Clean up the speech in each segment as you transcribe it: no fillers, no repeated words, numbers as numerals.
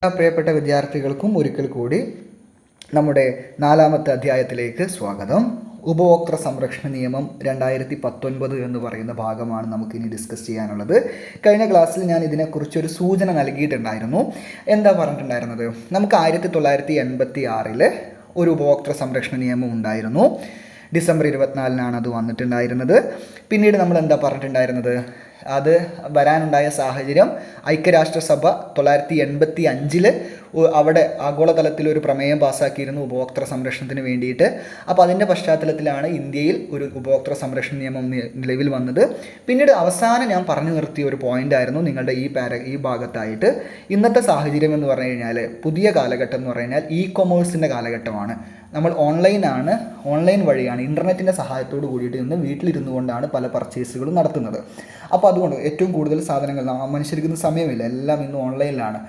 പ്രിയപ്പെട്ട വിദ്യാർത്ഥികൾക്കും ഒരിക്കൽ കൂടി നമ്മുടെ 4-ാമത്തെ അധ്യായത്തിലേക്ക് സ്വാഗതം. ഉപഭോക്തൃ സംരക്ഷണ നിയമം 2019 എന്ന് പറയുന്ന ഭാഗമാണ് നമുക്കിനി ഡിസ്കസ് ചെയ്യാനുള്ളത്. കഴിഞ്ഞ ക്ലാസ്സിൽ ഞാൻ ഇതിനെക്കുറിച്ചൊരു സൂചന നൽകിയിട്ടുണ്ടായിരുന്നു. എന്താ പറഞ്ഞിട്ടുണ്ടായിരുന്നത്? നമുക്ക് 1986 ഒരു ഉപഭോക്തൃ സംരക്ഷണ നിയമം ഉണ്ടായിരുന്നു. ഡിസംബർ 24 അത് വന്നിട്ടുണ്ടായിരുന്നത്. പിന്നീട് നമ്മൾ എന്താ പറഞ്ഞിട്ടുണ്ടായിരുന്നത്? അത് വരാനുണ്ടായ സാഹചര്യം ഐക്യരാഷ്ട്രസഭ 1985 അവിടെ ആഗോളതലത്തിൽ ഒരു പ്രമേയം പാസ്സാക്കിയിരുന്നു ഉപഭോക്തൃ സംരക്ഷണത്തിന് വേണ്ടിയിട്ട്. അപ്പോൾ അതിൻ്റെ പശ്ചാത്തലത്തിലാണ് ഇന്ത്യയിൽ ഒരു ഉപഭോക്തൃ സംരക്ഷണ നിയമം നിലവിൽ വന്നത്. പിന്നീട് അവസാനം ഞാൻ പറഞ്ഞു നിർത്തിയ ഒരു പോയിന്റ് ആയിരുന്നു നിങ്ങളുടെ ഈ ഭാഗത്തായിട്ട്. ഇന്നത്തെ സാഹചര്യം എന്ന് പറഞ്ഞു കഴിഞ്ഞാൽ, പുതിയ കാലഘട്ടം എന്ന് പറഞ്ഞു കഴിഞ്ഞാൽ കൊമേഴ്സിൻ്റെ കാലഘട്ടമാണ്. നമ്മൾ ഓൺലൈൻ വഴിയാണ്, ഇൻ്റർനെറ്റിൻ്റെ സഹായത്തോട് കൂടിയിട്ട് ഇന്ന് വീട്ടിലിരുന്നു കൊണ്ടാണ് പല പർച്ചേസുകളും നടത്തുന്നത്. അപ്പോൾ അതുകൊണ്ട് ഏറ്റവും കൂടുതൽ സാധനങ്ങൾ മനുഷ്യർക്കിന്ന് സമയമില്ല, എല്ലാം ഇന്ന് ഓൺലൈനിലാണ്.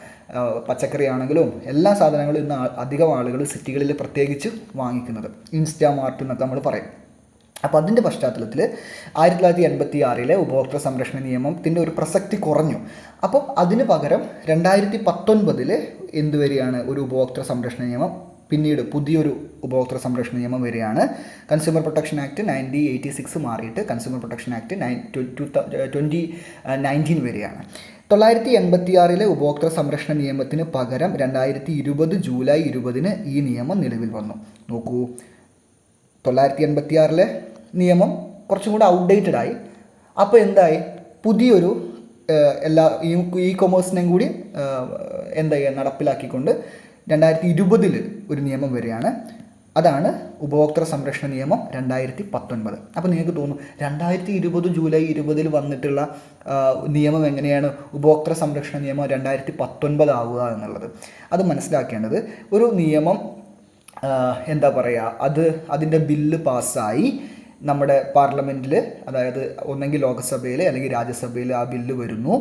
പച്ചക്കറി ആണെങ്കിലും എല്ലാ സാധനങ്ങളും ഇന്ന് അധികം ആളുകൾ സിറ്റികളിൽ പ്രത്യേകിച്ച് വാങ്ങിക്കുന്നത് ഇൻസ്റ്റാമാർട്ട് എന്നൊക്കെ നമ്മൾ പറയും. അപ്പോൾ അതിൻ്റെ പശ്ചാത്തലത്തിൽ 1986 ഉപഭോക്തൃ സംരക്ഷണ നിയമത്തിൻ്റെ ഒരു പ്രസക്തി കുറഞ്ഞു. അപ്പം അതിന് പകരം 2019 എന്തുവരികയാണ്? ഒരു ഉപഭോക്തൃ സംരക്ഷണ നിയമം, പിന്നീട് പുതിയൊരു ഉപഭോക്തൃ സംരക്ഷണ നിയമം വരികയാണ്. കൺസ്യൂമർ പ്രൊട്ടക്ഷൻ ആക്ട് 1986 മാറിയിട്ട് കൺസ്യൂമർ പ്രൊട്ടക്ഷൻ ആക്ട് 2019 വരികയാണ്. 1986 ഉപഭോക്തൃ സംരക്ഷണ നിയമത്തിന് പകരം 2020 ജൂലൈ 20 ഈ നിയമം നിലവിൽ വന്നു. നോക്കൂ, 1986 നിയമം കുറച്ചും കൂടെ ഔട്ട്ഡേറ്റഡ് ആയി. അപ്പോൾ എന്തായി? പുതിയൊരു എല്ലാ കൊമേഴ്സിനെയും കൂടി എന്താ ചെയ്യുക, നടപ്പിലാക്കിക്കൊണ്ട് 2020 ഒരു നിയമം വരികയാണ്. അതാണ് ഉപഭോക്തൃ സംരക്ഷണ നിയമം 2019. അപ്പോൾ നിങ്ങൾക്ക് തോന്നും 2020 ജൂലൈ 20 വന്നിട്ടുള്ള നിയമം എങ്ങനെയാണ് ഉപഭോക്തൃ സംരക്ഷണ നിയമം 2019 ആവുക എന്നുള്ളത്? അത് മനസ്സിലാക്കേണ്ടത്, ഒരു നിയമം എന്താ പറയുക, അതിൻ്റെ ബില്ല് പാസ്സായി നമ്മുടെ പാർലമെൻറ്റിൽ, അതായത് ഒന്നെങ്കിൽ ലോകസഭയിൽ അല്ലെങ്കിൽ രാജ്യസഭയിൽ ആ ബില്ല് വരുന്നു.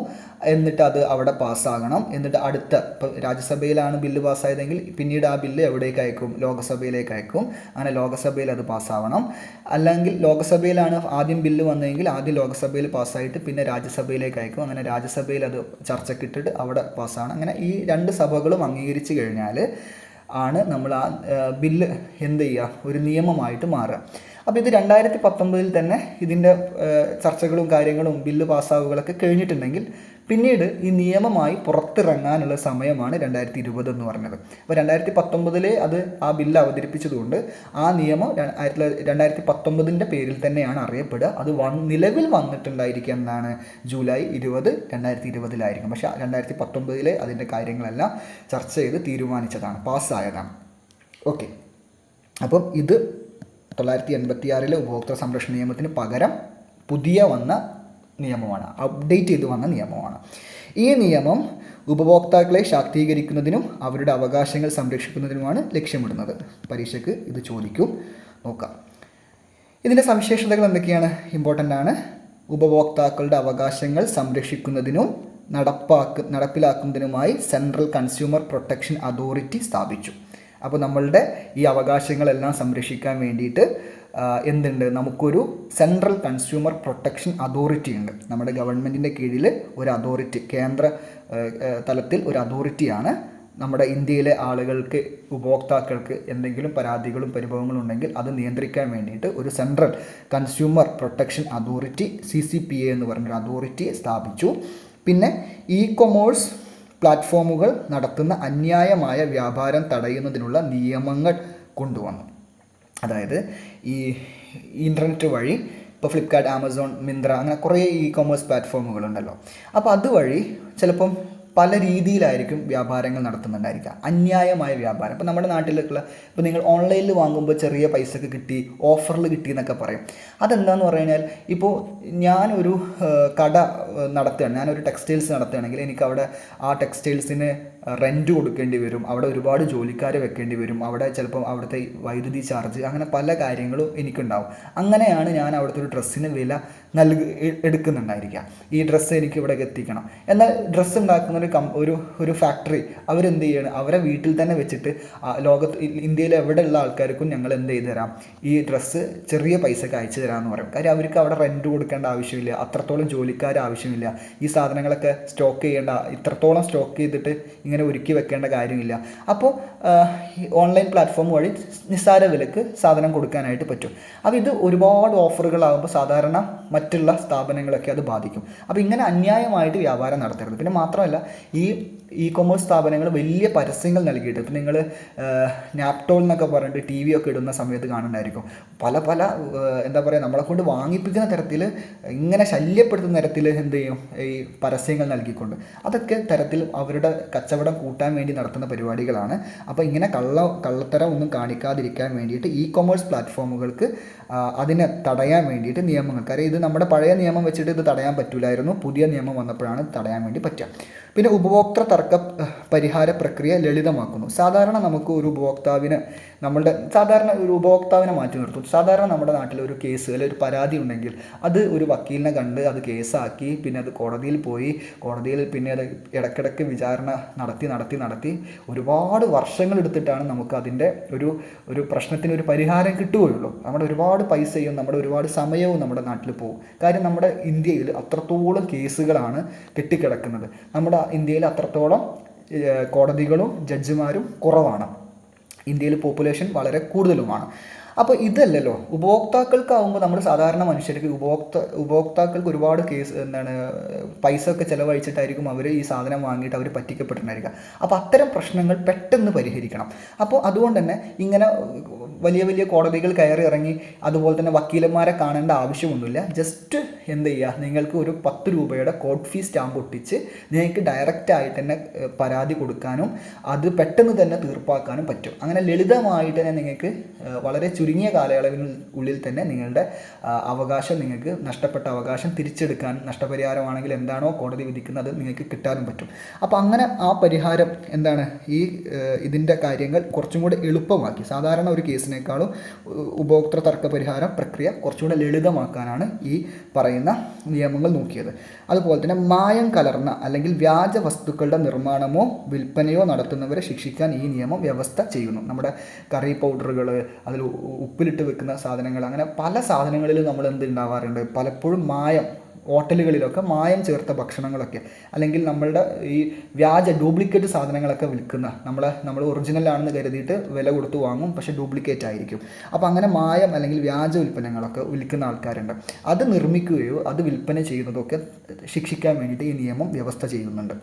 എന്നിട്ട് അത് അവിടെ പാസ്സാകണം. എന്നിട്ട് ഇപ്പോൾ രാജ്യസഭയിലാണ് ബില്ല് പാസ്സായതെങ്കിൽ പിന്നീട് ആ ബില്ല് എവിടേക്ക് അയക്കും? ലോകസഭയിലേക്ക് അയക്കും. അങ്ങനെ ലോകസഭയിൽ അത് പാസ്സാവണം. അല്ലെങ്കിൽ ലോകസഭയിലാണ് ആദ്യം ബില്ല് വന്നതെങ്കിൽ ആദ്യം ലോകസഭയിൽ പാസ്സായിട്ട് പിന്നെ രാജ്യസഭയിലേക്ക് അയക്കും. അങ്ങനെ രാജ്യസഭയിൽ അത് ചർച്ചയ്ക്കിട്ടിട്ട് അവിടെ പാസ്സാകണം. അങ്ങനെ ഈ 2 സഭകളും അംഗീകരിച്ച് കഴിഞ്ഞാൽ ആണ് നമ്മൾ ആ ബില്ല് എന്ത് ചെയ്യുക, ഒരു നിയമമായിട്ട് മാറുക. അപ്പോൾ ഇത് 2019 തന്നെ ഇതിൻ്റെ ചർച്ചകളും കാര്യങ്ങളും ബില്ല് പാസ്സാവുകളൊക്കെ കഴിഞ്ഞിട്ടുണ്ടെങ്കിൽ പിന്നീട് ഈ നിയമമായി പുറത്തിറങ്ങാനുള്ള സമയമാണ് 2020 എന്ന് പറഞ്ഞത്. അപ്പോൾ 2019 അത് ആ ബില്ല് അവതരിപ്പിച്ചതുകൊണ്ട് ആ നിയമം 2019 പേരിൽ തന്നെയാണ് അറിയപ്പെടുക. അത് നിലവിൽ വന്നിട്ടുണ്ടായിരിക്കുക എന്താണ്? ജൂലൈ 20, 2020 പക്ഷേ 2019 അതിൻ്റെ കാര്യങ്ങളെല്ലാം ചർച്ച ചെയ്ത് തീരുമാനിച്ചതാണ്, പാസ്സായതാണ്. ഓക്കെ, അപ്പം ഇത് 1986 ഉപഭോക്തൃ സംരക്ഷണ നിയമത്തിന് പകരം പുതിയ വന്ന നിയമമാണ്, അപ്ഡേറ്റ് ചെയ്ത് വന്ന നിയമമാണ്. ഈ നിയമം ഉപഭോക്താക്കളെ ശാക്തീകരിക്കുന്നതിനും അവരുടെ അവകാശങ്ങൾ സംരക്ഷിക്കുന്നതിനുമാണ് ലക്ഷ്യമിടുന്നത്. പരീക്ഷയ്ക്ക് ഇത് ചോദിക്കും, നോക്കാം. ഇതിൻ്റെ സവിശേഷതകൾ എന്തൊക്കെയാണ്? ഇമ്പോർട്ടൻ്റ് ആണ്. ഉപഭോക്താക്കളുടെ അവകാശങ്ങൾ സംരക്ഷിക്കുന്നതിനും നടപ്പിലാക്കുന്നതിനുമായി സെൻട്രൽ കൺസ്യൂമർ പ്രൊട്ടക്ഷൻ അതോറിറ്റി സ്ഥാപിച്ചു. അപ്പോൾ നമ്മളുടെ ഈ അവകാശങ്ങളെല്ലാം സംരക്ഷിക്കാൻ വേണ്ടിയിട്ട് എന്തുണ്ട്? നമുക്കൊരു സെൻട്രൽ കൺസ്യൂമർ പ്രൊട്ടക്ഷൻ അതോറിറ്റി ഉണ്ട്. നമ്മുടെ ഗവൺമെൻറ്റിൻ്റെ കീഴിൽ ഒരു അതോറിറ്റി, കേന്ദ്ര തലത്തിൽ ഒരു അതോറിറ്റിയാണ്. നമ്മുടെ ഇന്ത്യയിലെ ആളുകൾക്ക്, ഉപഭോക്താക്കൾക്ക് എന്തെങ്കിലും പരാതികളും പരിഭവങ്ങളും ഉണ്ടെങ്കിൽ അത് നിയന്ത്രിക്കാൻ വേണ്ടിയിട്ട് ഒരു central consumer protection authority, CCPA എന്ന് പറഞ്ഞൊരു അതോറിറ്റി സ്ഥാപിച്ചു. പിന്നെ കൊമേഴ്സ് പ്ലാറ്റ്ഫോമുകൾ നടത്തുന്ന അന്യായമായ വ്യാപാരം തടയുന്നതിനുള്ള നിയമങ്ങൾ കൊണ്ടുവന്നു. അതായത് ഈ ഇൻ്റർനെറ്റ് വഴി ഇപ്പോൾ ഫ്ലിപ്കാർട്ട്, ആമസോൺ, മിന്ത്ര അങ്ങനെ കുറേ കൊമേഴ്സ് പ്ലാറ്റ്ഫോമുകളുണ്ടല്ലോ. അപ്പോൾ അതുവഴി ചിലപ്പം പല രീതിയിലായിരിക്കും വ്യാപാരങ്ങൾ നടത്തുന്നുണ്ടായിരിക്കുക, അന്യായമായ വ്യാപാരം. ഇപ്പോൾ നമ്മുടെ നാട്ടിലേക്കുള്ള, ഇപ്പോൾ നിങ്ങൾ ഓൺലൈനിൽ വാങ്ങുമ്പോൾ ചെറിയ പൈസക്ക് കിട്ടി, ഓഫറിൽ കിട്ടി എന്നൊക്കെ പറയും. അതെന്താണെന്ന് പറഞ്ഞു കഴിഞ്ഞാൽ, ഇപ്പോൾ ഞാനൊരു കട നടത്തുകയാണ്, ഞാനൊരു ടെക്സ്റ്റൈൽസ് നടത്തുകയാണെങ്കിൽ എനിക്ക് അവിടെ ആ ടെക്സ്റ്റൈൽസിന് റെൻറ്റ് കൊടുക്കേണ്ടി വരും, അവിടെ ഒരുപാട് ജോലിക്കാരെ വെക്കേണ്ടി വരും, അവിടെ ചിലപ്പം അവിടുത്തെ വൈദ്യുതി ചാർജ്, അങ്ങനെ പല കാര്യങ്ങളും എനിക്കുണ്ടാവും. അങ്ങനെയാണ് ഞാൻ അവിടുത്തെ ഒരു ഡ്രസ്സിന് വില എടുക്കുന്നുണ്ടായിരിക്കുക. ഈ ഡ്രസ്സ് എനിക്ക് ഇവിടെ എത്തിക്കണം. എന്നാൽ ഡ്രസ്സ് ഉണ്ടാക്കുന്ന ഒരു ഫാക്ടറി അവരെന്ത് ചെയ്യണം? അവരെ വീട്ടിൽ തന്നെ വെച്ചിട്ട് ഇന്ത്യയിലെ എവിടെയുള്ള ആൾക്കാർക്കും ഞങ്ങൾ എന്ത് ചെയ്ത് തരാം, ഈ ഡ്രസ്സ് ചെറിയ പൈസക്ക് അയച്ചു തരാമെന്ന് പറയും. കാര്യം അവർക്ക് അവിടെ റെൻറ്റ് കൊടുക്കേണ്ട ആവശ്യമില്ല, അത്രത്തോളം ജോലിക്കാർ ആവശ്യമില്ല, ഈ സാധനങ്ങളൊക്കെ സ്റ്റോക്ക് ചെയ്യേണ്ട, ഇത്രത്തോളം സ്റ്റോക്ക് ചെയ്തിട്ട് ഇങ്ങനെ ഒരുക്കി വെക്കേണ്ട കാര്യമില്ല. അപ്പോൾ ഓൺലൈൻ പ്ലാറ്റ്ഫോം വഴി നിസ്സാര വിലക്ക് സാധനം കൊടുക്കാനായിട്ട് പറ്റും. അപ്പോൾ ഇത് ഒരുപാട് ഓഫറുകളാകുമ്പോൾ സാധാരണ മറ്റുള്ള സ്ഥാപനങ്ങളൊക്കെ അത് ബാധിക്കും. അപ്പോൾ ഇങ്ങനെ അന്യായമായിട്ട് വ്യാപാരം നടത്തരുത്. പിന്നെ മാത്രമല്ല ഈ കൊമേഴ്സ് സ്ഥാപനങ്ങൾ വലിയ പരസ്യങ്ങൾ നൽകിയിട്ട്, ഇപ്പം നിങ്ങൾ നാപ്റ്റോൾ എന്നൊക്കെ പറഞ്ഞിട്ട് ടി വി ഒക്കെ ഇടുന്ന സമയത്ത് കാണുന്നുണ്ടായിരിക്കും പല എന്താ പറയുക, നമ്മളെ കൊണ്ട് വാങ്ങിപ്പിക്കുന്ന തരത്തിൽ, ഇങ്ങനെ ശല്യപ്പെടുത്തുന്ന തരത്തിൽ എന്ത് ചെയ്യും, ഈ പരസ്യങ്ങൾ നൽകിക്കൊണ്ട്. അതൊക്കെ തരത്തിൽ അവരുടെ കച്ചവടം കൂട്ടാൻ വേണ്ടി നടത്തുന്ന പരിപാടികളാണ്. അപ്പോൾ ഇങ്ങനെ കള്ളത്തരം ഒന്നും കാണിക്കാതിരിക്കാൻ വേണ്ടിയിട്ട് ഇ കൊമേഴ്സ് പ്ലാറ്റ്ഫോമുകൾക്ക് അതിനെ തടയാൻ വേണ്ടിയിട്ട് നിയമങ്ങൾ, കാര്യം ഇത് നമ്മുടെ പഴയ നിയമം വെച്ചിട്ട് ഇത് തടയാൻ പറ്റില്ലായിരുന്നു, പുതിയ നിയമം വന്നപ്പോഴാണ് തടയാൻ വേണ്ടി പറ്റുക. പിന്നെ ഉപഭോക്തൃ തർക്ക പരിഹാര പ്രക്രിയ ലളിതമാക്കുന്നു. സാധാരണ നമുക്ക് ഒരു ഉപഭോക്താവിനെ മാറ്റി നിർത്തും. സാധാരണ നമ്മുടെ നാട്ടിൽ ഒരു കേസ് അല്ലെങ്കിൽ ഒരു പരാതി ഉണ്ടെങ്കിൽ അത് ഒരു വക്കീലിനെ കണ്ട് അത് കേസാക്കി, പിന്നെ അത് കോടതിയിൽ പോയി, കോടതിയിൽ പിന്നെ അത് ഇടയ്ക്കിടയ്ക്ക് വിചാരണ നടത്തി ഒരുപാട് വർഷങ്ങൾ എടുത്തിട്ടാണ് നമുക്ക് അതിൻ്റെ ഒരു പ്രശ്നത്തിന് ഒരു പരിഹാരം കിട്ടുകയുള്ളൂ. നമ്മുടെ ഒരുപാട് പൈസയും നമ്മുടെ ഒരുപാട് സമയവും നമ്മുടെ നാട്ടിൽ പോകും. കാര്യം നമ്മുടെ ഇന്ത്യയിൽ അത്രത്തോളം കേസുകളാണ് കെട്ടിക്കിടക്കുന്നത്. നമ്മുടെ ഇന്ത്യയിൽ അത്രത്തോളം കോടതികളും ജഡ്ജിമാരും കുറവാണ്. ഇന്ത്യയിൽ പോപ്പുലേഷൻ വളരെ കൂടുതലുമാണ്. അപ്പോൾ ഇതല്ലല്ലോ ഉപഭോക്താക്കൾക്കാവുമ്പോൾ, നമ്മൾ സാധാരണ മനുഷ്യർക്ക് ഉപഭോക്താക്കൾക്ക് ഒരുപാട് പൈസ ഒക്കെ ചിലവഴിച്ചിട്ടായിരിക്കും അവർ ഈ സാധനം വാങ്ങിയിട്ട് അവർ പറ്റിക്കപ്പെട്ടിട്ടുണ്ടായിരിക്കുക. അപ്പോൾ അത്തരം പ്രശ്നങ്ങൾ പെട്ടെന്ന് പരിഹരിക്കണം. അപ്പോൾ അതുകൊണ്ട് തന്നെ ഇങ്ങനെ വലിയ കോടതികൾ കയറി ഇറങ്ങി അതുപോലെ തന്നെ വക്കീലന്മാരെ കാണേണ്ട ആവശ്യമൊന്നുമില്ല. ജസ്റ്റ് എന്ത് ചെയ്യുക, നിങ്ങൾക്ക് ഒരു 10 രൂപയുടെ കോഡ് ഫീ സ്റ്റാമ്പ് ഒട്ടിച്ച് നിങ്ങൾക്ക് ഡയറക്റ്റായിട്ട് തന്നെ പരാതി കൊടുക്കാനും അത് പെട്ടെന്ന് തന്നെ തീർപ്പാക്കാനും പറ്റും. അങ്ങനെ ലളിതമായിട്ട് തന്നെ നിങ്ങൾക്ക് വളരെ ചുരുങ്ങിയ കാലയളവിനുള്ളിൽ തന്നെ നിങ്ങളുടെ അവകാശം, നിങ്ങൾക്ക് നഷ്ടപ്പെട്ട അവകാശം തിരിച്ചെടുക്കാൻ, നഷ്ടപരിഹാരമാണെങ്കിൽ എന്താണോ കോടതി വിധിക്കുന്നത് അത് നിങ്ങൾക്ക് കിട്ടാനും പറ്റും. അപ്പോൾ അങ്ങനെ ആ പരിഹാരം ഇതിൻ്റെ കാര്യങ്ങൾ കുറച്ചും കൂടെ എളുപ്പമാക്കി, സാധാരണ ഒരു കേസിനേക്കാളും ഉപഭോക്തൃ തർക്ക പരിഹാര പ്രക്രിയ കുറച്ചുകൂടെ ലളിതമാക്കാനാണ് ഈ പറയുന്ന നിയമങ്ങൾ നോക്കിയത്. അതുപോലെ തന്നെ മായം കലർന്ന അല്ലെങ്കിൽ വ്യാജ വസ്തുക്കളുടെ നിർമ്മാണമോ വിൽപ്പനയോ നടത്തുന്നവരെ ശിക്ഷിക്കാൻ ഈ നിയമം വ്യവസ്ഥ ചെയ്യുന്നു. നമ്മുടെ കറി പൗഡറുകൾ, അതിൽ ഉപ്പിലിട്ട് വെക്കുന്ന സാധനങ്ങൾ, അങ്ങനെ പല സാധനങ്ങളിലും നമ്മൾ ഉണ്ടാവാറുണ്ട് പലപ്പോഴും ഹോട്ടലുകളിലൊക്കെ മായം ചേർത്ത ഭക്ഷണങ്ങളൊക്കെ, അല്ലെങ്കിൽ നമ്മളുടെ ഈ ഡ്യൂപ്ലിക്കേറ്റ് സാധനങ്ങളൊക്കെ വിൽക്കുന്ന, നമ്മൾ ഒറിജിനലാണെന്ന് കരുതിയിട്ട് വില കൊടുത്ത് വാങ്ങും, പക്ഷേ ഡ്യൂപ്ലിക്കേറ്റ് ആയിരിക്കും. അപ്പോൾ അങ്ങനെ മായം അല്ലെങ്കിൽ വ്യാജ ഉൽപ്പന്നങ്ങളൊക്കെ വിൽക്കുന്ന ആൾക്കാരുണ്ട്. അത് നിർമ്മിക്കുകയോ അത് വിൽപ്പന ചെയ്യുന്നതൊക്കെ ശിക്ഷിക്കാൻ വേണ്ടിയിട്ട് ഈ നിയമം വ്യവസ്ഥ ചെയ്യുന്നുണ്ട്.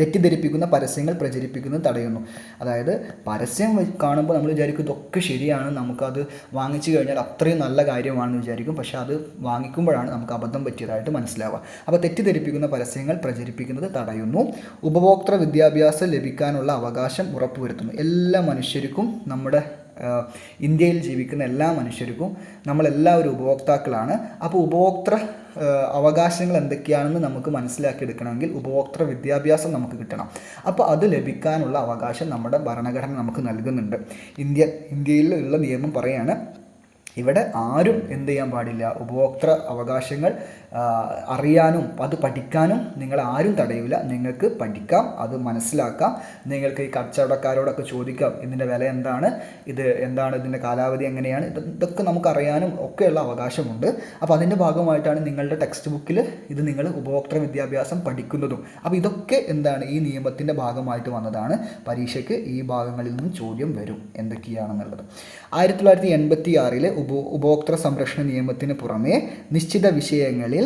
തെറ്റിദ്ധരിപ്പിക്കുന്ന പരസ്യങ്ങൾ പ്രചരിപ്പിക്കുന്നത് തടയുന്നു. അതായത് പരസ്യം കാണുമ്പോൾ നമ്മൾ വിചാരിക്കും ഇതൊക്കെ ശരിയാണ്, നമുക്കത് വാങ്ങിച്ചു കഴിഞ്ഞാൽ അത്രയും നല്ല കാര്യമാണെന്ന് വിചാരിക്കും. പക്ഷേ അത് വാങ്ങിക്കുമ്പോഴാണ് നമുക്ക് അബദ്ധം പറ്റിയതായിട്ട് മനസ്സിലാവുക. അപ്പോൾ തെറ്റിദ്ധരിപ്പിക്കുന്ന പരസ്യങ്ങൾ പ്രചരിപ്പിക്കുന്നത് തടയുന്നു. ഉപഭോക്തൃ വിദ്യാഭ്യാസം ലഭിക്കാനുള്ള അവകാശം ഉറപ്പുവരുത്തുന്നു. എല്ലാ മനുഷ്യർക്കും, നമ്മുടെ ഇന്ത്യയിൽ ജീവിക്കുന്ന എല്ലാ മനുഷ്യർക്കും നമ്മളെല്ലാവരും ഉപഭോക്താക്കളാണ്. അപ്പോൾ ഉപഭോക്തൃ അവകാശങ്ങൾ എന്തൊക്കെയാണെന്ന് നമുക്ക് മനസ്സിലാക്കിയെടുക്കണമെങ്കിൽ ഉപഭോക്തൃ വിദ്യാഭ്യാസം നമുക്ക് കിട്ടണം. അപ്പോൾ അത് ലഭിക്കാനുള്ള അവകാശം നമ്മുടെ ഭരണഘടന നമുക്ക് നൽകുന്നുണ്ട്. ഇന്ത്യയിലുള്ള നിയമം പറയുകയാണ്, ഇവിടെ ആരും എന്ത് ചെയ്യാൻ പാടില്ല, ഉപഭോക്തൃ അവകാശങ്ങൾ അറിയാനും അത് പഠിക്കാനും നിങ്ങൾ ആരും തടയില്ല. നിങ്ങൾക്ക് പഠിക്കാം, അത് മനസ്സിലാക്കാം, നിങ്ങൾക്ക് ഈ കച്ചവടക്കാരോടൊക്കെ ചോദിക്കാം ഇതിൻ്റെ വില എന്താണ്, ഇതിൻ്റെ കാലാവധി എങ്ങനെയാണ്, ഇതൊക്കെ നമുക്കറിയാനും ഒക്കെയുള്ള അവകാശമുണ്ട്. അപ്പോൾ അതിൻ്റെ ഭാഗമായിട്ടാണ് നിങ്ങളുടെ ടെക്സ്റ്റ് ബുക്കിൽ ഇത് നിങ്ങൾ ഉപഭോക്തൃ വിദ്യാഭ്യാസം പഠിക്കുന്നതും. അപ്പോൾ ഇതൊക്കെ ഈ നിയമത്തിൻ്റെ ഭാഗമായിട്ട് വന്നതാണ്. പരീക്ഷയ്ക്ക് ഈ ഭാഗങ്ങളിൽ നിന്നും ചോദ്യം വരും എന്തൊക്കെയാണെന്നുള്ളത്. 1986 ഉപഭോക്തൃ സംരക്ഷണ നിയമത്തിന് പുറമെ നിശ്ചിത വിഷയങ്ങളിൽ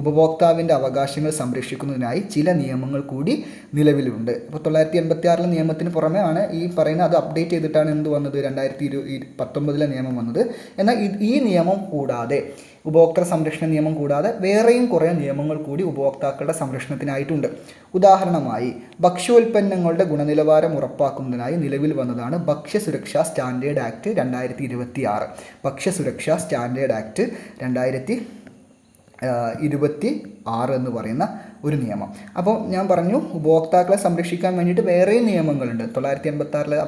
ഉപഭോക്താവിൻ്റെ അവകാശങ്ങൾ സംരക്ഷിക്കുന്നതിനായി ചില നിയമങ്ങൾ കൂടി നിലവിലുണ്ട്. അപ്പോൾ 1986 നിയമത്തിന് പുറമെ ആണ് ഈ പറയുന്നത്. അത് അപ്ഡേറ്റ് ചെയ്തിട്ടാണ് എന്ത് വന്നത്, 2019 നിയമം വന്നത്. എന്നാൽ ഈ നിയമം കൂടാതെ, ഉപഭോക്തൃ സംരക്ഷണ നിയമം കൂടാതെ വേറെയും കുറേ നിയമങ്ങൾ കൂടി ഉപഭോക്താക്കളുടെ സംരക്ഷണത്തിനായിട്ടുണ്ട്. ഉദാഹരണമായി ഭക്ഷ്യോൽപ്പന്നങ്ങളുടെ ഗുണനിലവാരം ഉറപ്പാക്കുന്നതിനായി നിലവിൽ വന്നതാണ് ഭക്ഷ്യസുരക്ഷാ സ്റ്റാൻഡേർഡ് ആക്ട് 2026. ഭക്ഷ്യസുരക്ഷാ സ്റ്റാൻഡേർഡ് ആക്ട് 2026 എന്ന് പറയുന്ന ഒരു നിയമം. അപ്പോൾ ഞാൻ പറഞ്ഞു, ഉപഭോക്താക്കളെ സംരക്ഷിക്കാൻ വേണ്ടിയിട്ട് വേറെയും നിയമങ്ങളുണ്ട്. 1986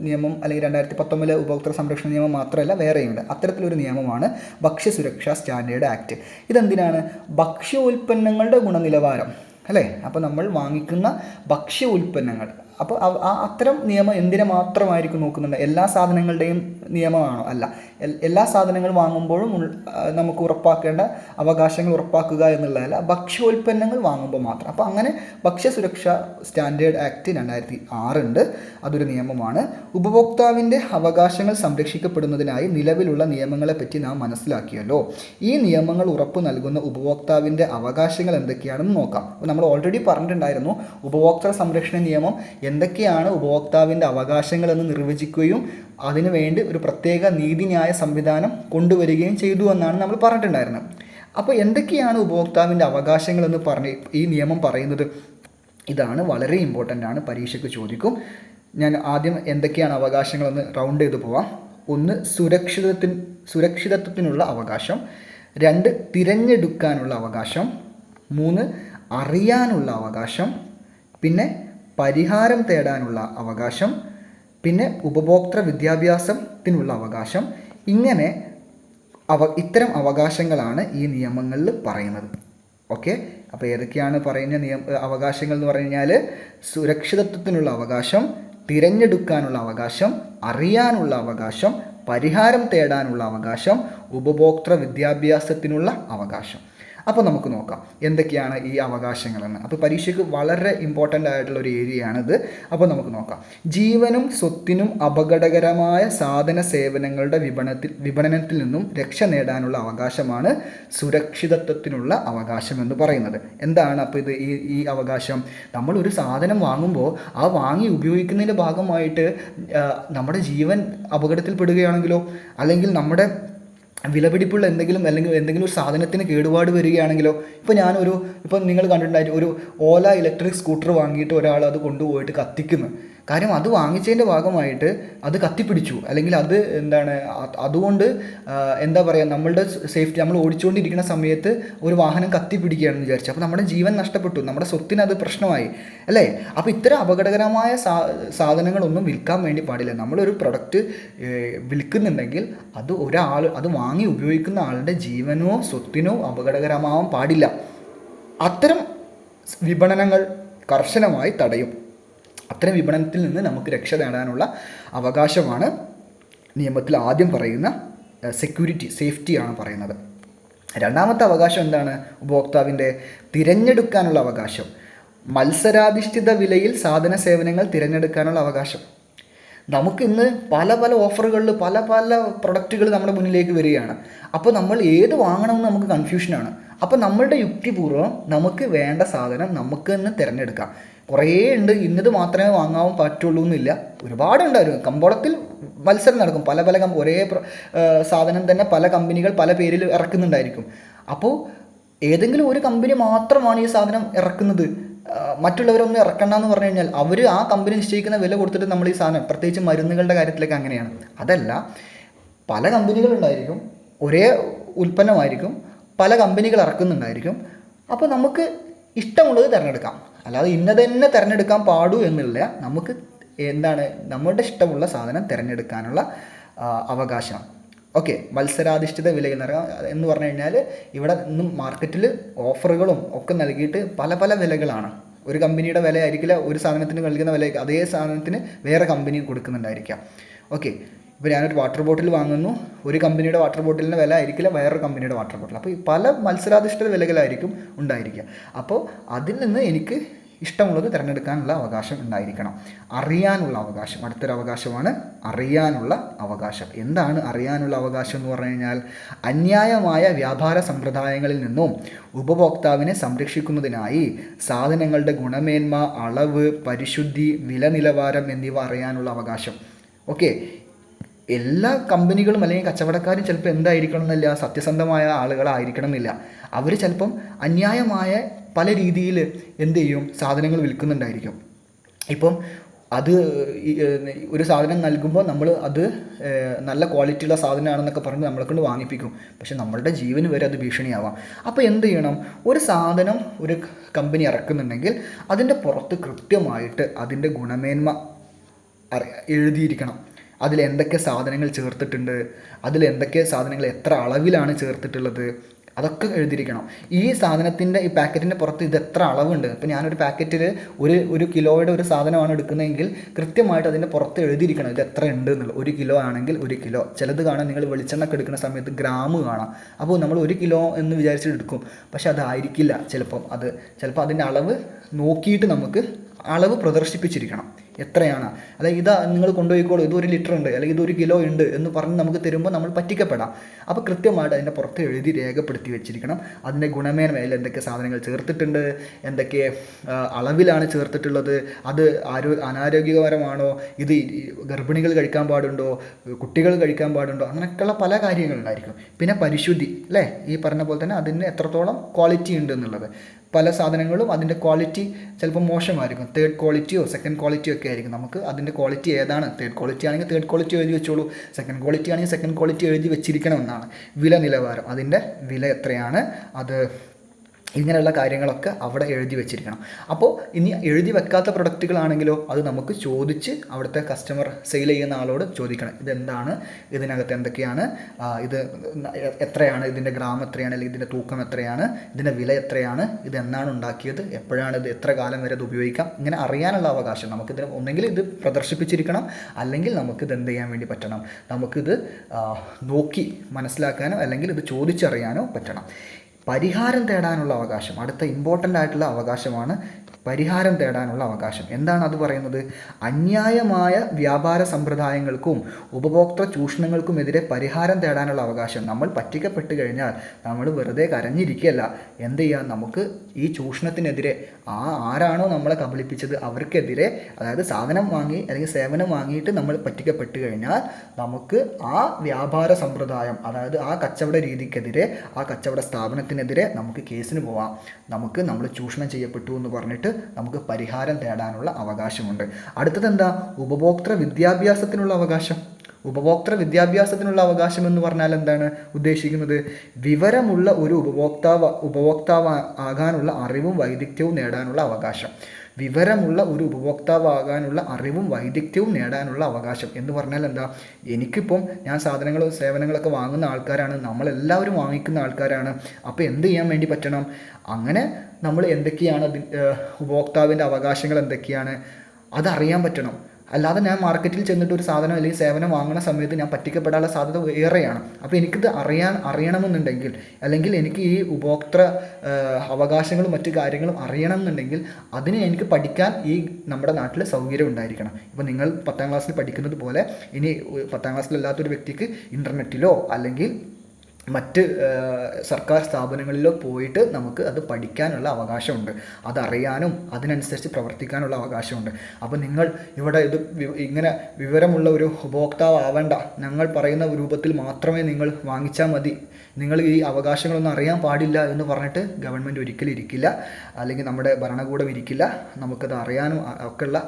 നിയമം അല്ലെങ്കിൽ 2019 ഉപഭോക്തൃ സംരക്ഷണ നിയമം മാത്രമല്ല, വേറെയുണ്ട്. അത്തരത്തിലൊരു നിയമമാണ് ഭക്ഷ്യസുരക്ഷാ സ്റ്റാൻഡേർഡ് ആക്ട്. ഇതെന്തിനാണ്? ഭക്ഷ്യോൽപ്പന്നങ്ങളുടെ ഗുണനിലവാരം അല്ലേ? അപ്പോൾ നമ്മൾ വാങ്ങിക്കുന്ന ഭക്ഷ്യ ഉൽപ്പന്നങ്ങൾ, അപ്പോൾ അത്തരം നിയമം എന്തിനെ മാത്രമായിരിക്കും നോക്കുന്നുണ്ട്? എല്ലാ സാധനങ്ങളുടെയും നിയമമാണോ? അല്ല. എല്ലാ സാധനങ്ങൾ വാങ്ങുമ്പോഴും നമുക്ക് ഉറപ്പാക്കേണ്ട അവകാശങ്ങൾ ഉറപ്പാക്കുക എന്നുള്ളതല്ല, ഭക്ഷ്യോൽപ്പന്നങ്ങൾ വാങ്ങുമ്പോൾ മാത്രം. അപ്പോൾ അങ്ങനെ ഭക്ഷ്യസുരക്ഷാ സ്റ്റാൻഡേർഡ് ആക്ട് 2006 ഉണ്ട്. അതൊരു നിയമമാണ്. ഉപഭോക്താവിൻ്റെ അവകാശങ്ങൾ സംരക്ഷിക്കപ്പെടുന്നതിനായി നിലവിലുള്ള നിയമങ്ങളെപ്പറ്റി നാം മനസ്സിലാക്കിയല്ലോ. ഈ നിയമങ്ങൾ ഉറപ്പു നൽകുന്ന ഉപഭോക്താവിൻ്റെ അവകാശങ്ങൾ എന്തൊക്കെയാണെന്ന് നോക്കാം. അപ്പോൾ നമ്മൾ ഓൾറെഡി പറഞ്ഞിട്ടുണ്ടായിരുന്നു, ഉപഭോക്തൃ സംരക്ഷണ നിയമം എന്തൊക്കെയാണ് ഉപഭോക്താവിൻ്റെ അവകാശങ്ങളെന്ന് നിർവചിക്കുകയും അതിനുവേണ്ടി ഒരു പ്രത്യേക നീതിന്യായ സംവിധാനം കൊണ്ടുവരികയും ചെയ്തു എന്നാണ് നമ്മൾ പറഞ്ഞിട്ടുണ്ടായിരുന്നത്. അപ്പോൾ എന്തൊക്കെയാണ് ഉപഭോക്താവിൻ്റെ അവകാശങ്ങളെന്ന് പറഞ്ഞ് ഈ നിയമം പറയുന്നത്? ഇതാണ് വളരെ ഇമ്പോർട്ടൻ്റ് ആണ്, പരീക്ഷയ്ക്ക് ചോദിക്കും. ഞാൻ ആദ്യം എന്തൊക്കെയാണ് അവകാശങ്ങളെന്ന് റൗണ്ട് ചെയ്ത് പോവാം. 1, സുരക്ഷിതത്വത്തിനുള്ള അവകാശം. 2, തിരഞ്ഞെടുക്കാനുള്ള അവകാശം. 3, അറിയാനുള്ള അവകാശം. പിന്നെ പരിഹാരം തേടാനുള്ള അവകാശം. പിന്നെ ഉപഭോക്തൃ വിദ്യാഭ്യാസത്തിനുള്ള അവകാശം. ഇങ്ങനെ ഇത്തരം അവകാശങ്ങളാണ് ഈ നിയമങ്ങളിൽ പറയുന്നത്. ഓക്കെ, അപ്പോൾ ഏതൊക്കെയാണ് പറയുന്ന അവകാശങ്ങൾ എന്ന് പറഞ്ഞു കഴിഞ്ഞാൽ, സുരക്ഷിതത്വത്തിനുള്ള അവകാശം, തിരഞ്ഞെടുക്കാനുള്ള അവകാശം, അറിയാനുള്ള അവകാശം, പരിഹാരം തേടാനുള്ള അവകാശം, ഉപഭോക്തൃ വിദ്യാഭ്യാസത്തിനുള്ള അവകാശം. അപ്പോൾ നമുക്ക് നോക്കാം എന്തൊക്കെയാണ് ഈ അവകാശങ്ങളെന്ന്. അപ്പോൾ പരീക്ഷയ്ക്ക് വളരെ ഇമ്പോർട്ടൻ്റ് ആയിട്ടുള്ള ഒരു ഏരിയയാണിത്. അപ്പോൾ നമുക്ക് നോക്കാം. ജീവനും സ്വത്തിനും അപകടകരമായ സാധന സേവനങ്ങളുടെ വിപണനത്തിൽ നിന്നും രക്ഷ നേടാനുള്ള അവകാശമാണ് സുരക്ഷിതത്വത്തിനുള്ള അവകാശം എന്ന് പറയുന്നത്. എന്താണ് അപ്പോൾ ഈ അവകാശം? നമ്മളൊരു സാധനം വാങ്ങുമ്പോൾ ആ വാങ്ങി ഉപയോഗിക്കുന്നതിൻ്റെ ഭാഗമായിട്ട് നമ്മുടെ ജീവൻ അപകടത്തിൽപ്പെടുകയാണെങ്കിലോ, അല്ലെങ്കിൽ നമ്മുടെ വിലപിടിപ്പുള്ള അല്ലെങ്കിൽ എന്തെങ്കിലും ഒരു സാധനത്തിന് കേടുപാട് വരികയാണെങ്കിലോ, ഇപ്പം നിങ്ങൾ കണ്ടിട്ടുണ്ടായിട്ട് ഒരു ഓല ഇലക്ട്രിക് സ്കൂട്ടർ വാങ്ങിയിട്ട് ഒരാൾ അത് കൊണ്ടുപോയിട്ട് കത്തിക്കുന്നു. കാര്യം അത് വാങ്ങിച്ചതിൻ്റെ ഭാഗമായിട്ട് അത് കത്തിപ്പിടിച്ചു, അല്ലെങ്കിൽ അത് അതുകൊണ്ട് എന്താ പറയുക, നമ്മളുടെ സേഫ്റ്റി, നമ്മൾ ഓടിച്ചുകൊണ്ടിരിക്കുന്ന സമയത്ത് ഒരു വാഹനം കത്തിപ്പിടിക്കുകയാണെന്ന് വിചാരിച്ചു, അപ്പോൾ നമ്മുടെ ജീവൻ നഷ്ടപ്പെട്ടു, നമ്മുടെ സ്വത്തിന് അത് പ്രശ്നമായി അല്ലേ. അപ്പോൾ ഇത്തരം അപകടകരമായ സാധനങ്ങളൊന്നും വിൽക്കാൻ വേണ്ടി പാടില്ല. നമ്മളൊരു പ്രൊഡക്റ്റ് വിൽക്കുന്നുണ്ടെങ്കിൽ അത് വാങ്ങി ഉപയോഗിക്കുന്ന ആളുടെ ജീവനോ സ്വത്തിനോ അപകടകരമാവാൻ പാടില്ല. അത്തരം വിപണനങ്ങൾ കർശനമായി തടയും. അത്തരം വിപണനത്തിൽ നിന്ന് നമുക്ക് രക്ഷ നേടാനുള്ള അവകാശമാണ് നിയമത്തിൽ ആദ്യം പറയുന്ന സേഫ്റ്റിയാണ് പറയുന്നത്. രണ്ടാമത്തെ അവകാശം എന്താണ്? ഉപഭോക്താവിൻ്റെ തിരഞ്ഞെടുക്കാനുള്ള അവകാശം. മത്സരാധിഷ്ഠിത വിലയിൽ സാധന സേവനങ്ങൾ തിരഞ്ഞെടുക്കാനുള്ള അവകാശം. നമുക്കിന്ന് പല ഓഫറുകളിൽ പല പ്രൊഡക്റ്റുകൾ നമ്മുടെ മുന്നിലേക്ക് വരികയാണ്. അപ്പോൾ നമ്മൾ ഏത് വാങ്ങണമെന്ന് നമുക്ക് കൺഫ്യൂഷനാണ്. അപ്പോൾ നമ്മളുടെ യുക്തിപൂർവ്വം നമുക്ക് വേണ്ട സാധനം നമുക്ക് തന്നെ തിരഞ്ഞെടുക്കാം. കുറേ ഉണ്ട്, ഇന്നത് മാത്രമേ വാങ്ങാൻ പറ്റുള്ളൂ എന്നില്ല, ഒരുപാടുണ്ടായിരുന്നു. കമ്പോളത്തിൽ മത്സരം നടക്കും. ഒരേ സാധനം തന്നെ പല കമ്പനികൾ പല പേരിൽ ഇറക്കുന്നുണ്ടായിരിക്കും. അപ്പോൾ ഏതെങ്കിലും ഒരു കമ്പനി മാത്രമാണ് ഈ സാധനം ഇറക്കുന്നത്, മറ്റുള്ളവരൊന്നും ഇറക്കണ്ടെന്ന് പറഞ്ഞു കഴിഞ്ഞാൽ അവർ ആ കമ്പനി നിശ്ചയിക്കുന്ന വില കൊടുത്തിട്ട് നമ്മൾ ഈ സാധനം, പ്രത്യേകിച്ച് മരുന്നുകളുടെ കാര്യത്തിലൊക്കെ അങ്ങനെയാണ്. അതല്ല, പല കമ്പനികളുണ്ടായിരിക്കും, ഒരേ ഉൽപ്പന്നമായിരിക്കും, പല കമ്പനികൾ ഇറക്കുന്നുണ്ടായിരിക്കും. അപ്പോൾ നമുക്ക് ഇഷ്ടമുള്ളത് തിരഞ്ഞെടുക്കാം, അല്ലാതെ ഇന്നത് തന്നെ തിരഞ്ഞെടുക്കാൻ പാടൂ എന്നില്ല. നമുക്ക് നമ്മളുടെ ഇഷ്ടമുള്ള സാധനം തിരഞ്ഞെടുക്കാനുള്ള അവകാശം. ഓക്കെ, മത്സരാധിഷ്ഠിത വിലയിൽ എന്ന് പറഞ്ഞു കഴിഞ്ഞാൽ ഇവിടെ ഇന്നും മാർക്കറ്റിൽ ഓഫറുകളും ഒക്കെ നൽകിയിട്ട് പല വിലകളാണ്. ഒരു കമ്പനിയുടെ വില ആയിരിക്കില്ല ഒരു സാധനത്തിന് നൽകുന്ന വില, അതേ സാധനത്തിന് വേറെ കമ്പനി കൊടുക്കുന്നുണ്ടായിരിക്കാം. ഓക്കെ, ഇപ്പോൾ ഞാനൊരു വാട്ടർ ബോട്ടിൽ വാങ്ങുന്നു, ഒരു കമ്പനിയുടെ വാട്ടർ ബോട്ടിലിൻ്റെ വില ആയിരിക്കില്ല വേറൊരു കമ്പനിയുടെ വാട്ടർ ബോട്ടിൽ. അപ്പോൾ ഈ പല മത്സരാധിഷ്ഠിത വിലകളായിരിക്കും ഉണ്ടായിരിക്കുക. അപ്പോൾ അതിൽ നിന്ന് എനിക്ക് ഇഷ്ടമുള്ളത് തിരഞ്ഞെടുക്കാനുള്ള അവകാശം ഉണ്ടായിരിക്കണം. അറിയാനുള്ള അവകാശം, അടുത്തൊരു അവകാശമാണ് അറിയാനുള്ള അവകാശം. എന്താണ് അറിയാനുള്ള അവകാശം എന്ന് പറഞ്ഞു കഴിഞ്ഞാൽ, അന്യായമായ വ്യാപാര സമ്പ്രദായങ്ങളിൽ നിന്നും ഉപഭോക്താവിനെ സംരക്ഷിക്കുന്നതിനായി സാധനങ്ങളുടെ ഗുണമേന്മ, അളവ്, പരിശുദ്ധി, വില നിലവാരം എന്നിവ അറിയാനുള്ള അവകാശം. ഓക്കെ, എല്ലാ കമ്പനികളും അല്ലെങ്കിൽ കച്ചവടക്കാരും ചിലപ്പോൾ എന്തായിരിക്കണം എന്നില്ല, സത്യസന്ധമായ ആളുകളായിരിക്കണം എന്നില്ല. അവർ ചിലപ്പം അന്യായമായ പല രീതിയിൽ എന്ത് ചെയ്യും, സാധനങ്ങൾ വിൽക്കുന്നുണ്ടായിരിക്കും. ഇപ്പം അത് ഒരു സാധനം നൽകുമ്പോൾ നമ്മൾ അത് നല്ല ക്വാളിറ്റിയുള്ള സാധനമാണെന്നൊക്കെ പറഞ്ഞ് നമ്മളെ കൊണ്ട് വാങ്ങിപ്പിക്കും. പക്ഷെ നമ്മളുടെ ജീവന് വരെ അത് ഭീഷണിയാവാം. അപ്പോൾ എന്ത് ചെയ്യണം, ഒരു സാധനം ഒരു കമ്പനി ഇറക്കുന്നുണ്ടെങ്കിൽ അതിൻ്റെ പുറത്ത് കൃത്യമായിട്ട് അതിൻ്റെ ഗുണമേന്മ എഴുതിയിരിക്കണം. അതിലെന്തൊക്കെ സാധനങ്ങൾ ചേർത്തിട്ടുണ്ട്, അതിലെന്തൊക്കെ സാധനങ്ങൾ എത്ര അളവിലാണ് ചേർത്തിട്ടുള്ളത്, അതൊക്കെ എഴുതിയിരിക്കണം. ഈ സാധനത്തിൻ്റെ ഈ പാക്കറ്റിൻ്റെ പുറത്ത് ഇത് എത്ര അളവുണ്ട്. ഇപ്പോൾ ഞാനൊരു പാക്കറ്റിൽ ഒരു കിലോയുടെ ഒരു സാധനമാണ് എടുക്കുന്നതെങ്കിൽ കൃത്യമായിട്ട് അതിൻ്റെ പുറത്ത് എഴുതിയിരിക്കണം ഇത് എത്ര ഉണ്ട് എന്നുള്ളത്. 1 കിലോ ആണെങ്കിൽ 1 കിലോ. ചിലത് കാണാം, നിങ്ങൾ വെളിച്ചെണ്ണ എടുക്കുന്ന സമയത്ത് ഗ്രാം കാണാം. അപ്പോൾ നമ്മൾ 1 കിലോ എന്ന് വിചാരിച്ചിട്ട് എടുക്കും, പക്ഷെ അതായിരിക്കില്ല. ചിലപ്പോൾ അതിൻ്റെ അളവ് നോക്കിയിട്ട് നമുക്ക് അളവ് പ്രദർശിപ്പിച്ചിരിക്കണം എത്രയാണ്. അല്ലെങ്കിൽ ഇതാ നിങ്ങൾ കൊണ്ടുപോയിക്കോളൂ, ഇത് 1 ലിറ്റർ ഉണ്ട് അല്ലെങ്കിൽ ഇത് 1 കിലോ ഉണ്ട് എന്ന് പറഞ്ഞ് നമുക്ക് തരുമ്പോൾ നമ്മൾ പറ്റിക്കപ്പെടാം. അപ്പോൾ കൃത്യമായിട്ട് അതിൻ്റെ പുറത്ത് എഴുതി രേഖപ്പെടുത്തി വെച്ചിരിക്കണം അതിൻ്റെ ഗുണമേന്മയിൽ എന്തൊക്കെ സാധനങ്ങൾ ചേർത്തിട്ടുണ്ട്, എന്തൊക്കെ അളവിലാണ് ചേർത്തിട്ടുള്ളത്, അത് അനാരോഗ്യകരമാണോ, ഇത് ഗർഭിണികൾ കഴിക്കാൻ പാടുണ്ടോ, കുട്ടികൾ കഴിക്കാൻ പാടുണ്ടോ, അങ്ങനെയൊക്കെയുള്ള പല കാര്യങ്ങളുണ്ടായിരിക്കും. പിന്നെ പരിശുദ്ധി അല്ലേ, ഈ പറഞ്ഞ പോലെ തന്നെ അതിന് എത്രത്തോളം ക്വാളിറ്റി ഉണ്ട് എന്നുള്ളത്. പല സാധനങ്ങളും അതിൻ്റെ ക്വാളിറ്റി ചിലപ്പോൾ മോശമായിരിക്കും, 3rd ക്വാളിറ്റിയോ 2nd ക്വാളിറ്റിയോ ഒക്കെ ആയിരിക്കും. നമുക്ക് അതിൻ്റെ ക്വാളിറ്റി ഏതാണ്, 3rd ക്വാളിറ്റി ആണെങ്കിൽ 3rd ക്വാളിറ്റി എഴുതി വെച്ചോളൂ, 2nd ക്വാളിറ്റി ആണെങ്കിൽ 2nd ക്വാളിറ്റി എഴുതി വെച്ചിരിക്കണമെന്നാണ്. വില നിലവാരം, അതിൻ്റെ വില എത്രയാണ്, അത് ഇങ്ങനെയുള്ള കാര്യങ്ങളൊക്കെ അവിടെ എഴുതി വെച്ചിരിക്കണം. അപ്പോൾ ഇനി എഴുതി വെക്കാത്ത പ്രൊഡക്റ്റുകളാണെങ്കിലോ അത് നമുക്ക് ചോദിച്ച് അവിടുത്തെ കസ്റ്റമർ സെയിൽ ചെയ്യുന്ന ആളോട് ചോദിക്കണം, ഇതെന്താണ്, ഇതിനകത്ത് എന്തൊക്കെയാണ്, ഇത് എത്രയാണ്, ഇതിൻ്റെ ഗ്രാം എത്രയാണ്, അല്ലെങ്കിൽ ഇതിൻ്റെ തൂക്കം എത്രയാണ്, ഇതിൻ്റെ വില എത്രയാണ്, ഇത് എന്നാണ് ഉണ്ടാക്കിയത്, എപ്പോഴാണ് ഇത്, എത്ര കാലം വരെ ഇത് ഉപയോഗിക്കാം, ഇങ്ങനെ അറിയാനുള്ള അവകാശം നമുക്കിതിന് ഒന്നെങ്കിൽ ഇത് പ്രദർശിപ്പിച്ചിരിക്കണം, അല്ലെങ്കിൽ നമുക്കിത് എന്ത് ചെയ്യാൻ വേണ്ടി പറ്റണം, നമുക്കിത് നോക്കി മനസ്സിലാക്കാനോ അല്ലെങ്കിൽ ഇത് ചോദിച്ചറിയാനോ പറ്റണം. പരിഹാരം തേടാനുള്ള അവകാശം അടുത്ത ഇമ്പോർട്ടൻ്റ് ആയിട്ടുള്ള അവകാശമാണ്. പരിഹാരം തേടാനുള്ള അവകാശം എന്താണ് അത് പറയുന്നത്? അന്യായമായ വ്യാപാര സമ്പ്രദായങ്ങൾക്കും ഉപഭോക്തൃ ചൂഷണങ്ങൾക്കുമെതിരെ പരിഹാരം തേടാനുള്ള അവകാശം. നമ്മൾ പറ്റിക്കപ്പെട്ട് കഴിഞ്ഞാൽ നമ്മൾ വെറുതെ കരഞ്ഞിരിക്കുകയല്ല, എന്ത് ചെയ്യാം, നമുക്ക് ഈ ചൂഷണത്തിനെതിരെ ആരാണോ നമ്മളെ കബളിപ്പിച്ചത് അവർക്കെതിരെ, അതായത് സാധനം വാങ്ങി അല്ലെങ്കിൽ സേവനം വാങ്ങിയിട്ട് നമ്മൾ പറ്റിക്കപ്പെട്ട് കഴിഞ്ഞാൽ നമുക്ക് ആ വ്യാപാര സമ്പ്രദായം, അതായത് ആ കച്ചവട രീതിക്കെതിരെ, ആ കച്ചവട സ്ഥാപനത്തിനെതിരെ നമുക്ക് കേസിന് പോവാം. നമ്മൾ ചൂഷണം ചെയ്യപ്പെട്ടു എന്ന് പറഞ്ഞിട്ട് നമുക്ക് പരിഹാരം തേടാനുള്ള അവകാശമുണ്ട്. അടുത്തത് എന്താ? ഉപഭോക്തൃ വിദ്യാഭ്യാസത്തിനുള്ള അവകാശം. ഉപഭോക്തൃ വിദ്യാഭ്യാസത്തിനുള്ള അവകാശം എന്ന് പറഞ്ഞാൽ എന്താണ് ഉദ്ദേശിക്കുന്നത്? വിവരമുള്ള ഒരു ഉപഭോക്താവ് ആകാനുള്ള അറിവും വൈദഗ്ധ്യവും നേടാനുള്ള അവകാശം. വിവരമുള്ള ഒരു ഉപഭോക്താവാകാനുള്ള അറിവും വൈദഗ്ധ്യവും നേടാനുള്ള അവകാശം എന്ന് പറഞ്ഞാൽ എന്താ? എനിക്കിപ്പം ഞാൻ സാധനങ്ങളും സേവനങ്ങളൊക്കെ വാങ്ങുന്ന ആൾക്കാരാണ്, നമ്മളെല്ലാവരും വാങ്ങിക്കുന്ന ആൾക്കാരാണ്. അപ്പോൾ എന്ത് ചെയ്യാൻ വേണ്ടി പറ്റണം? അങ്ങനെ നമ്മൾ എന്തൊക്കെയാണ് ഉപഭോക്താവിൻ്റെ അവകാശങ്ങൾ എന്തൊക്കെയാണ് അതറിയാൻ പറ്റണം. അല്ലാതെ ഞാൻ മാർക്കറ്റിൽ ചെന്നിട്ട് ഒരു സാധനം അല്ലെങ്കിൽ സേവനം വാങ്ങുന്ന സമയത്ത് ഞാൻ പറ്റിക്കപ്പെടാനുള്ള സാധ്യത ഏറെയാണ്. അപ്പോൾ എനിക്കിത് അറിയണമെന്നുണ്ടെങ്കിൽ, അല്ലെങ്കിൽ എനിക്ക് ഈ ഉപഭോക്തൃ അവകാശങ്ങളും മറ്റു കാര്യങ്ങളും അറിയണമെന്നുണ്ടെങ്കിൽ അതിന് എനിക്ക് പഠിക്കാൻ ഈ നമ്മുടെ നാട്ടിൽ സൗകര്യം ഉണ്ടായിരിക്കണം. ഇപ്പോൾ നിങ്ങൾ 10ാം ക്ലാസ്സിൽ പഠിക്കുന്നത് പോലെ ഇനി 10ാം ക്ലാസ്സിലല്ലാത്തൊരു വ്യക്തിക്ക് ഇൻ്റർനെറ്റിലോ അല്ലെങ്കിൽ മറ്റ് സർക്കാർ സ്ഥാപനങ്ങളിലോ പോയിട്ട് നമുക്ക് അത് പഠിക്കാനുള്ള അവകാശമുണ്ട്, അതറിയാനും അതിനനുസരിച്ച് പ്രവർത്തിക്കാനുള്ള അവകാശമുണ്ട്. അപ്പോൾ നിങ്ങൾ ഇവിടെ ഇത് ഇങ്ങനെ വിവരമുള്ള ഒരു ഉപഭോക്താവ് ആവേണ്ട, ഞങ്ങൾ പറയുന്ന രൂപത്തിൽ മാത്രമേ നിങ്ങൾ വാങ്ങിച്ചാൽ മതി, നിങ്ങൾ ഈ അവകാശങ്ങളൊന്നും അറിയാൻ പാടില്ല എന്ന് പറഞ്ഞിട്ട് ഗവൺമെൻറ് ഒരിക്കലും ഇരിക്കില്ല, അല്ലെങ്കിൽ നമ്മുടെ ഭരണകൂടം ഇരിക്കില്ല. നമുക്കത് അറിയാനും ഒക്കെയുള്ള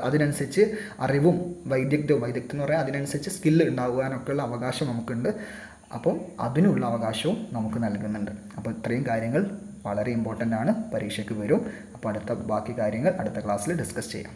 അതിനനുസരിച്ച് അറിവും വൈദഗ്ധ്യം എന്ന് പറയാൻ അതിനനുസരിച്ച് സ്കില്ല് ഉണ്ടാകാനൊക്കെയുള്ള അവകാശം നമുക്കുണ്ട്. അപ്പം അതിനുള്ള അവകാശവും നമുക്ക് നൽകുന്നുണ്ട്. അപ്പോൾ ഇത്രയും കാര്യങ്ങൾ വളരെ ഇമ്പോർട്ടൻ്റ് ആണ്, പരീക്ഷയ്ക്ക് വരും. അപ്പോൾ ബാക്കി കാര്യങ്ങൾ അടുത്ത ക്ലാസ്സിൽ ഡിസ്കസ് ചെയ്യാം.